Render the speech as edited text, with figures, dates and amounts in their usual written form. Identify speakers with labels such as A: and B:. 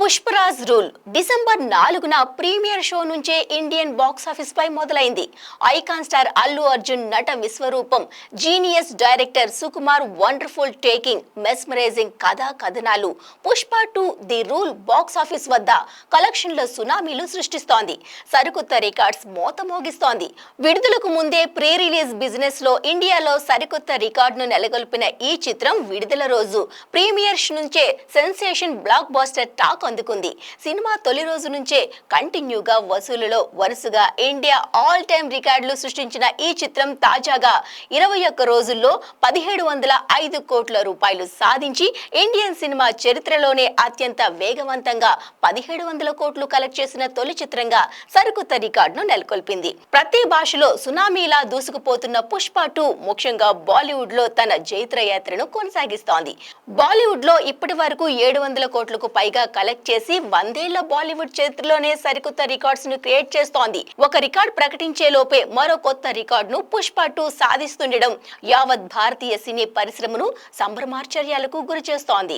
A: Pushparaj rule December 4న premiere show నుంచే Indian box office పై మొదలైంది. ఐకాన్ స్టార్ అల్లు అర్జున్ నట విశ్వరూపం, genius director Sukumar wonderful taking, mesmerising కథా కథనాలు Pushpa 2 the rule box office వద్ద కలెక్షన్ల సునామీలు సృష్టిస్తోంది. సరికొత్త రికార్డ్స్ మోత మోగిస్తోంది. విడుదలకు ముందే ప్రీ రిలీజ్ బిజినెస్ లో ఇండియాలో సరికొత్త రికార్డును నెలకొల్పిన ఈ చిత్రం విడుదల రోజు ప్రీమియర్ నుంచే సెన్సేషన్ బ్లాక్ బాస్టర్ టాక్ అందుకుంది. సినిమా తొలి రోజు నుంచే కంటిన్యూగా వసూలులో వరుసగా ఇండియా ఆల్ టైమ్ రికార్డులు సృష్టించిన ఈ చిత్రం తాజాగా 21 రోజుల్లో 1705 కోట్ల రూపాయలు సాధించి ఇండియన్ సినిమా చరిత్రలోనే అత్యంత వేగవంతంగా 1700 కోట్లు కలెక్ట్ చేసిన తొలి చిత్రంగా సరికొత్త రికార్డును నెలకొల్పింది. ప్రతి భాషలో సునామీలా దూసుకుపోతున్న పుష్ప 2 ముఖ్యంగా బాలీవుడ్ లో తన జైత్ర యాత్రను కొనసాగిస్తోంది. బాలీవుడ్ లో ఇప్పటి వరకు 700 కోట్లకు పైగా కలెక్ట్ చేసి 100 ఏళ్ల బాలీవుడ్ చరిత్రలోనే సరికొత్త రికార్డ్స్ ను క్రియేట్ చేస్తోంది. ఒక రికార్డ్ ప్రకటించే లోపే మరో కొత్త రికార్డును పుష్ప 2 సాధిస్తుండడం యావత్ భారతీయ సినీ పరిశ్రమను సంభ్రమాశ్చర్యాలకు గురి చేస్తోంది.